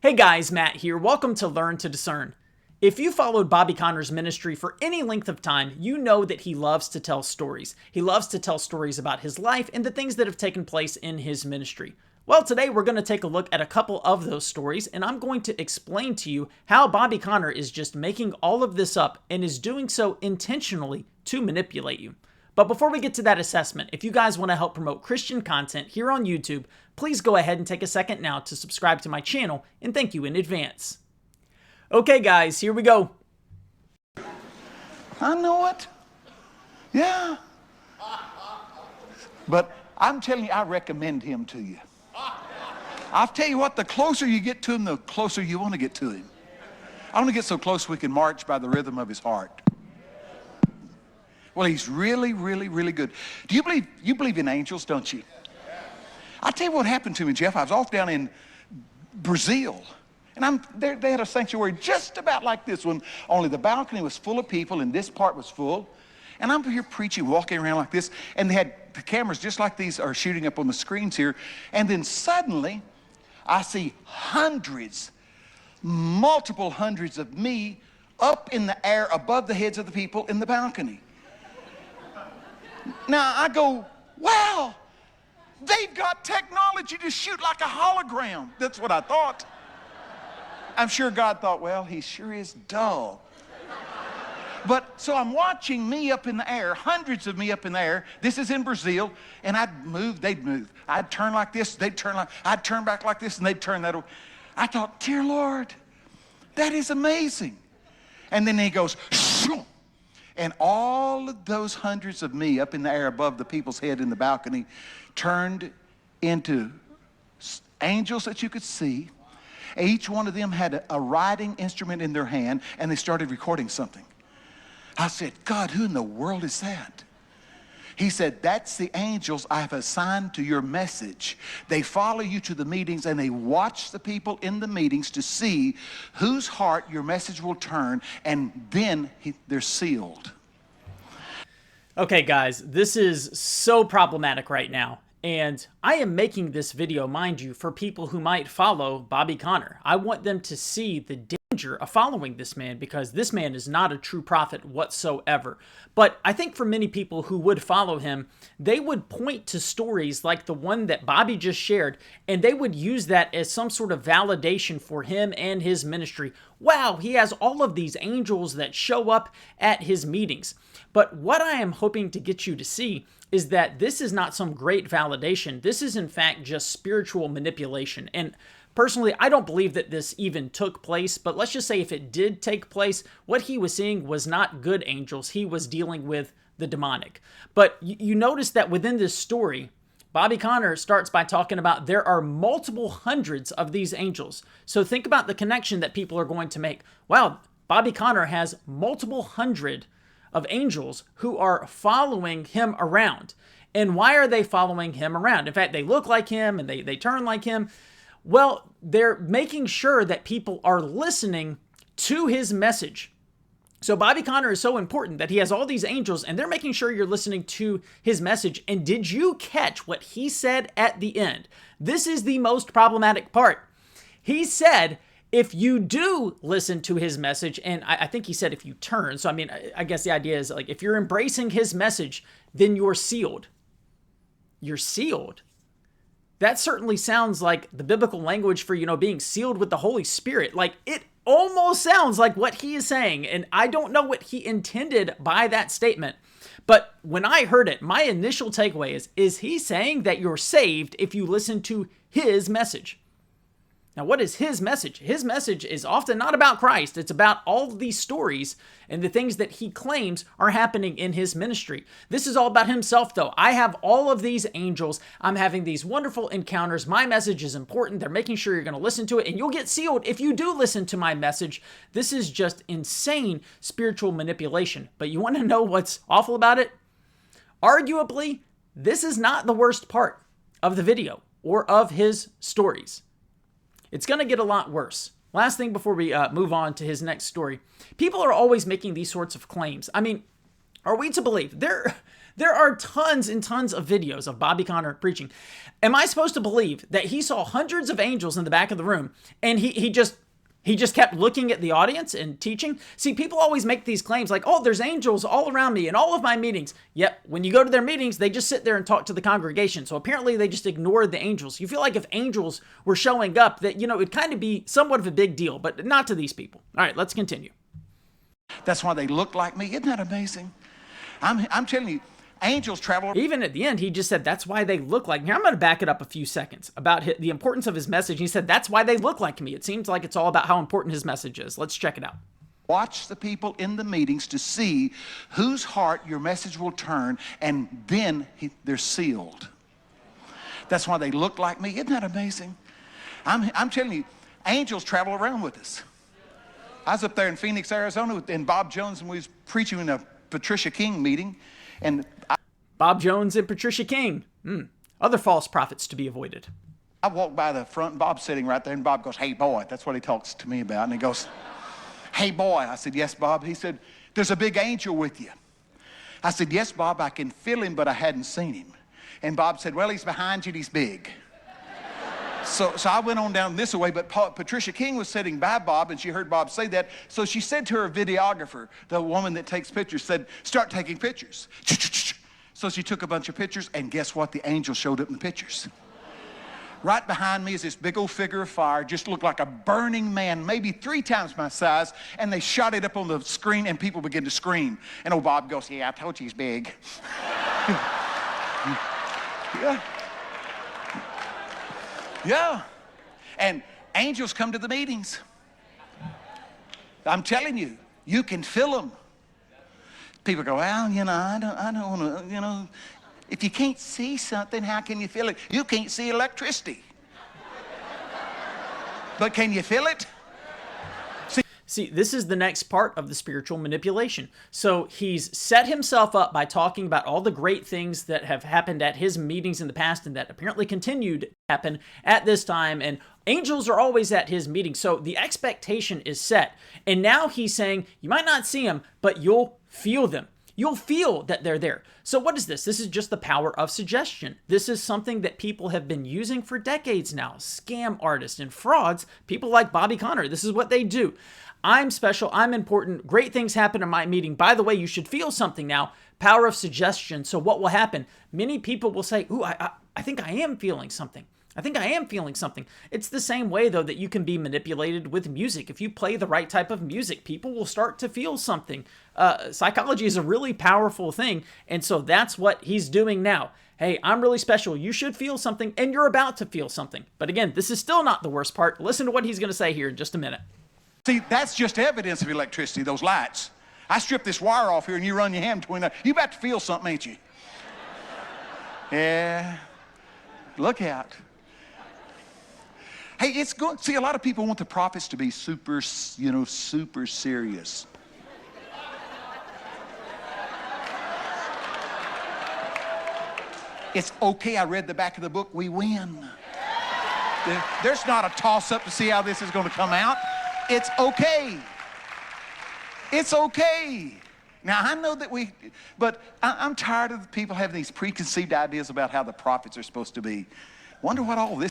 Hey guys, Matt here. Welcome to Learn to Discern. If you followed Bobby Connor's ministry for any length of time, you know that he loves to tell stories. He loves to tell stories about his life and the things that have taken place in his ministry. Well, today we're going to take a look at a couple of those stories, and I'm going to explain to you how Bobby Connor is just making all of this up and is doing so intentionally to manipulate you. But before we get to that assessment, if you guys want to help promote Christian content here on YouTube, please go ahead and take a second now to subscribe to my channel, and thank you in advance. Okay guys, here we go. I know it. Yeah. But I'm telling you, I recommend him to you. I'll tell you what, the closer you get to him, the closer you want to get to him. I want to get so close we can march by the rhythm of his heart. Well, he's really, really, really good. Do you believe in angels, don't you? I'll tell you what happened to me, Jeff. I was off down in Brazil. And they had a sanctuary just about like this one, only the balcony was full of people and this part was full. And I'm here preaching, walking around like this, and they had the cameras just like these are shooting up on the screens here. And then suddenly, I see hundreds, multiple hundreds of me up in the air above the heads of the people in the balcony. Now I go, wow, they've got technology to shoot like a hologram. That's what I thought. I'm sure God thought, well, he sure is dull. But so I'm watching me up in the air, hundreds of me up in the air. This is in Brazil, and I'd move, they'd move. I'd turn like this, they'd turn like, I'd turn back like this, and they'd turn that way. I thought, dear Lord, that is amazing. And then he goes, shoo, and all of those hundreds of me up in the air above the people's head in the balcony turned into angels that you could see. Each one of them had a writing instrument in their hand, and they started recording something. I said, God, who in the world is that? He said, that's the angels I have assigned to your message. They follow you to the meetings, and they watch the people in the meetings to see whose heart your message will turn, and then they're sealed. Okay guys, this is so problematic right now. And I am making this video, mind you, for people who might follow Bobby Connor. I want them to see the danger of following this man, because this man is not a true prophet whatsoever. But I think for many people who would follow him, they would point to stories like the one that Bobby just shared, and they would use that as some sort of validation for him and his ministry. Wow, he has all of these angels that show up at his meetings. But what I am hoping to get you to see is that this is not some great validation. This is in fact just spiritual manipulation. And personally, I don't believe that this even took place, but let's just say if it did take place, what he was seeing was not good angels. He was dealing with the demonic. But you notice that within this story, Bobby Connor starts by talking about there are multiple hundreds of these angels. So think about the connection that people are going to make. Wow, Bobby Connor has multiple hundred of angels who are following him around. And why are they following him around? In fact, they look like him and they turn like him. Well, they're making sure that people are listening to his message. So Bobby Connor is so important that he has all these angels, and they're making sure you're listening to his message. And did you catch what he said at the end? This is the most problematic part. He said, if you do listen to his message, and I think he said if you turn, so I mean, I guess the idea is like if you're embracing his message, then you're sealed. You're sealed. That certainly sounds like the biblical language for, being sealed with the Holy Spirit. Like it almost sounds like what he is saying, and I don't know what he intended by that statement. But when I heard it, my initial takeaway is he saying that you're saved if you listen to his message? Now, what is his message? His message is often not about Christ. It's about all of these stories and the things that he claims are happening in his ministry. This is all about himself, though. I have all of these angels. I'm having these wonderful encounters. My message is important. They're making sure you're going to listen to it, and you'll get sealed if you do listen to my message. This is just insane spiritual manipulation. But you want to know what's awful about it? Arguably, this is not the worst part of the video or of his stories. It's going to get a lot worse. Last thing before we move on to his next story. People are always making these sorts of claims. I mean, Are we to believe? There are tons and tons of videos of Bobby Conner preaching. Am I supposed to believe that he saw hundreds of angels in the back of the room and he just kept looking at the audience and teaching? See, people always make these claims like, oh, there's angels all around me in all of my meetings. Yet, when you go to their meetings, they just sit there and talk to the congregation. So apparently they just ignored the angels. You feel like if angels were showing up, that, it'd kind of be somewhat of a big deal, but not to these people. All right, let's continue. That's why they look like me. Isn't that amazing? I'm telling you, angels travel. Even at the end, he just said, that's why they look like me. I'm going to back it up a few seconds about the importance of his message. He said, that's why they look like me. It seems like it's all about how important his message is. Let's check it out. Watch the people in the meetings to see whose heart your message will turn, and then they're sealed. That's why they look like me. Isn't that amazing? I'm telling you, angels travel around with us. I was up there in Phoenix, Arizona, and Bob Jones, and we was preaching in a Patricia King meeting, and Bob Jones and Patricia King. Other false prophets to be avoided. I walked by the front, and Bob's sitting right there, and Bob goes, hey, boy. That's what he talks to me about. And he goes, hey, boy. I said, yes, Bob. He said, there's a big angel with you. I said, yes, Bob, I can feel him, but I hadn't seen him. And Bob said, well, he's behind you, and he's big. So I went on down this way, but Patricia King was sitting by Bob, and she heard Bob say that. So she said to her videographer, the woman that takes pictures, said, start taking pictures. So she took a bunch of pictures, and guess what? The angel showed up in the pictures. Right behind me is this big old figure of fire, just looked like a burning man, maybe 3 times my size, and they shot it up on the screen, and people began to scream. And old Bob goes, yeah, I told you he's big. Yeah. Yeah. And angels come to the meetings. I'm telling you, you can feel them. People go, well, I don't want to, if you can't see something, how can you feel it? You can't see electricity. But can you feel it? See, this is the next part of the spiritual manipulation. So he's set himself up by talking about all the great things that have happened at his meetings in the past and that apparently continued to happen at this time. And angels are always at his meetings. So the expectation is set. And now he's saying, you might not see them, but you'll feel them. You'll feel that they're there. So what is this? This is just the power of suggestion. This is something that people have been using for decades now. Scam artists and frauds, people like Bobby Conner, this is what they do. I'm special, I'm important, great things happen in my meeting. By the way, you should feel something now. Power of suggestion. So what will happen? Many people will say, ooh, I think I am feeling something. I think I am feeling something. It's the same way, though, that you can be manipulated with music. If you play the right type of music, people will start to feel something. Psychology is a really powerful thing, and so that's what he's doing now. Hey, I'm really special. You should feel something, and you're about to feel something. But again, this is still not the worst part. Listen to what he's going to say here in just a minute. See, that's just evidence of electricity, those lights. I strip this wire off here, and you run your hand between that. You about to feel something, ain't you? Yeah. Look out. Hey, it's good. See, a lot of people want the prophets to be super serious. It's okay. I read the back of the book. We win. There's not a toss-up to see how this is going to come out. It's okay. It's okay. Now, I know that but I'm tired of people having these preconceived ideas about how the prophets are supposed to be. Wonder what all this.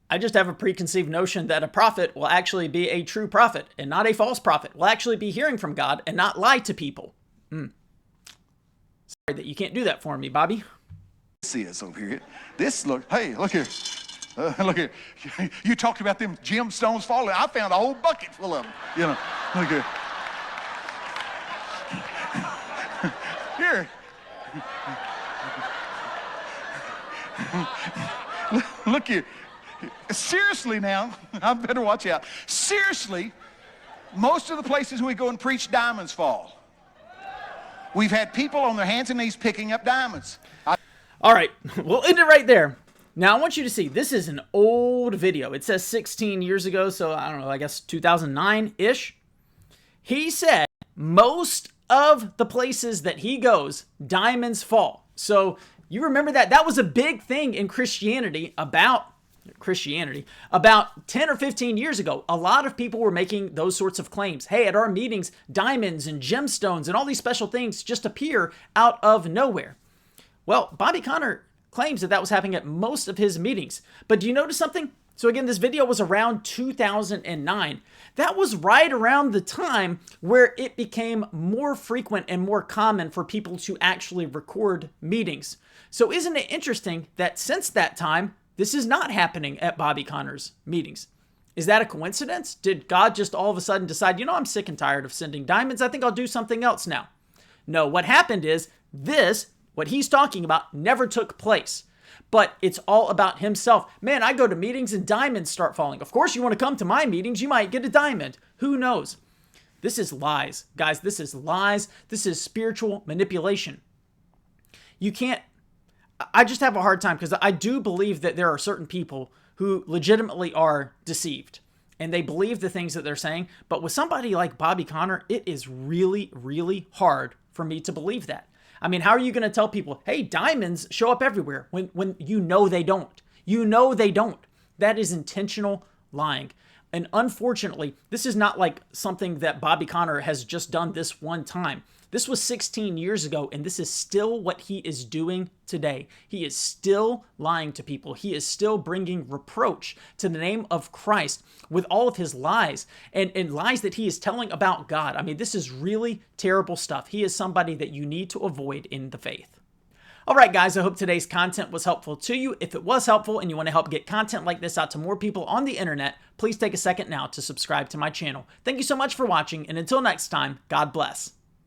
I just have a preconceived notion that a prophet will actually be a true prophet and not a false prophet. Will actually be hearing from God and not lie to people. Sorry that you can't do that for me, Bobby. This is over here. Hey, look here. Look here. You talked about them gemstones falling. I found a whole bucket full of them. Look here. Here. Look here. Seriously now, I better watch out. Seriously, most of the places we go and preach, diamonds fall. We've had people on their hands and knees picking up diamonds. All right, we'll end it right there. Now, I want you to see, this is an old video. It says 16 years ago, so I don't know, I guess 2009-ish. He said most of the places that he goes, diamonds fall. So you remember that? That was a big thing in Christianity about Christianity, about 10 or 15 years ago, a lot of people were making those sorts of claims. Hey, at our meetings, diamonds and gemstones and all these special things just appear out of nowhere. Well, Bobby Conner claims that that was happening at most of his meetings. But do you notice something? So again, this video was around 2009. That was right around the time where it became more frequent and more common for people to actually record meetings. So isn't it interesting that since that time, this is not happening at Bobby Conner's meetings? Is that a coincidence? Did God just all of a sudden decide, you know, I'm sick and tired of sending diamonds. I think I'll do something else now. No, what happened is what he's talking about never took place. But it's all about himself. Man, I go to meetings and diamonds start falling. Of course, you want to come to my meetings, you might get a diamond. Who knows? This is lies. Guys, this is lies. This is spiritual manipulation. I just have a hard time because I do believe that there are certain people who legitimately are deceived and they believe the things that they're saying. But with somebody like Bobby Conner, it is really, really hard for me to believe that. I mean, how are you going to tell people, hey, diamonds show up everywhere when you know they don't? You know they don't. That is intentional lying. And unfortunately, this is not like something that Bobby Conner has just done this one time. This was 16 years ago, and this is still what he is doing today. He is still lying to people. He is still bringing reproach to the name of Christ with all of his lies and lies that he is telling about God. I mean, this is really terrible stuff. He is somebody that you need to avoid in the faith. All right, guys, I hope today's content was helpful to you. If it was helpful and you want to help get content like this out to more people on the internet, please take a second now to subscribe to my channel. Thank you so much for watching, and until next time, God bless.